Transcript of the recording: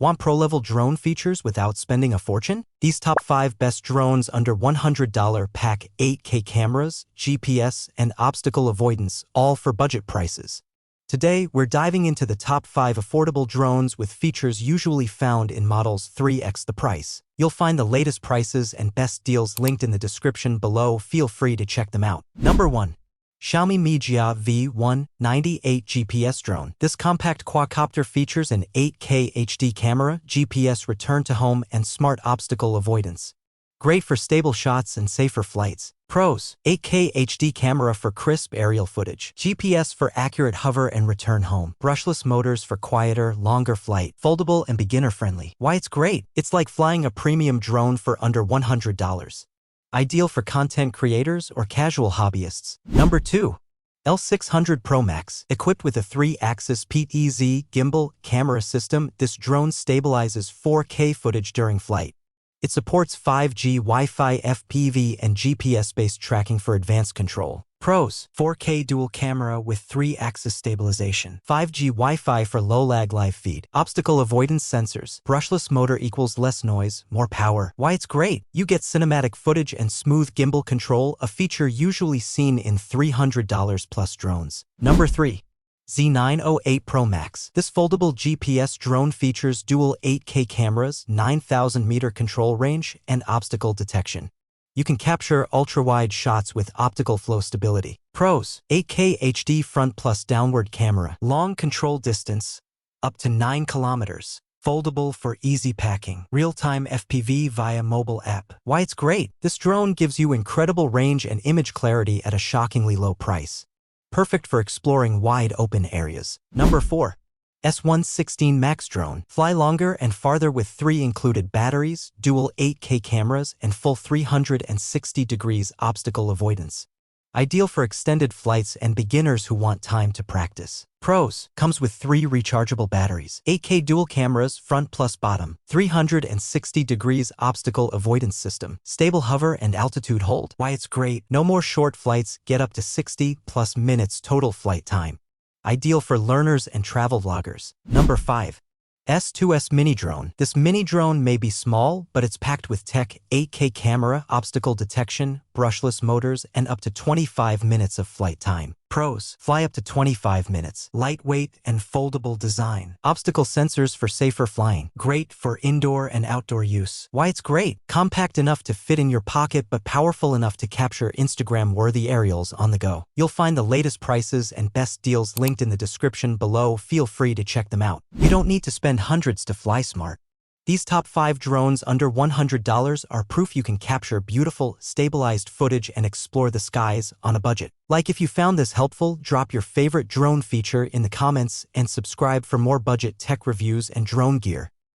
Want pro-level drone features without spending a fortune? These top 5 best drones under $100 pack 8K cameras, GPS, and obstacle avoidance, all for budget prices. Today, we're diving into the top 5 affordable drones with features usually found in models 3x the price. You'll find the latest prices and best deals linked in the description below. Feel free to check them out. Number 1. Xiaomi Mijia V1 98 GPS drone. This compact quadcopter features an 8K HD camera, GPS return to home, and smart obstacle avoidance. Great for stable shots and safer flights. Pros: 8K HD camera for crisp aerial footage. GPS for accurate hover and return home. Brushless motors for quieter, longer flight. Foldable and beginner-friendly. Why it's great? It's like flying a premium drone for under $100. Ideal for content creators or casual hobbyists. Number 2. L600 Pro Max. Equipped with a 3-axis PTZ gimbal camera system, this drone stabilizes 4K footage during flight. It supports 5G Wi-Fi, FPV, and GPS-based tracking for advanced control. Pros: 4K dual camera with 3-axis stabilization. 5G Wi-Fi for low-lag live feed. Obstacle avoidance sensors. Brushless motor equals less noise, more power. Why it's great? You get cinematic footage and smooth gimbal control, a feature usually seen in $300 plus drones. Number 3. Z908 Pro Max. This foldable GPS drone features dual 8K cameras, 9,000-meter control range, and obstacle detection. You can capture ultra-wide shots with optical flow stability. Pros: 8K HD front plus downward camera. Long control distance, up to 9 kilometers. Foldable for easy packing. Real-time FPV via mobile app. Why it's great? This drone gives you incredible range and image clarity at a shockingly low price. Perfect for exploring wide open areas. Number 4. S116 Max drone. Fly longer and farther with 3 included batteries, dual 8K cameras, and full 360 degrees obstacle avoidance. Ideal for extended flights and beginners who want time to practice. Pros: comes with 3 rechargeable batteries, 8K dual cameras front plus bottom, 360 degrees obstacle avoidance system, stable hover and altitude hold. Why it's great? No more short flights, get up to 60 plus minutes total flight time. Ideal for learners and travel vloggers. Number 5. S2S Mini Drone. This mini drone may be small, but it's packed with tech, 8K camera, obstacle detection, brushless motors, and up to 25 minutes of flight time. Pros: fly up to 25 minutes. Lightweight and foldable design. Obstacle sensors for safer flying. Great for indoor and outdoor use. Why it's great? Compact enough to fit in your pocket but powerful enough to capture Instagram-worthy aerials on the go. You'll find the latest prices and best deals linked in the description below. Feel free to check them out. You don't need to spend hundreds to fly smart. These top 5 drones under $100 are proof you can capture beautiful, stabilized footage and explore the skies on a budget. Like if you found this helpful, drop your favorite drone feature in the comments and subscribe for more budget tech reviews and drone gear.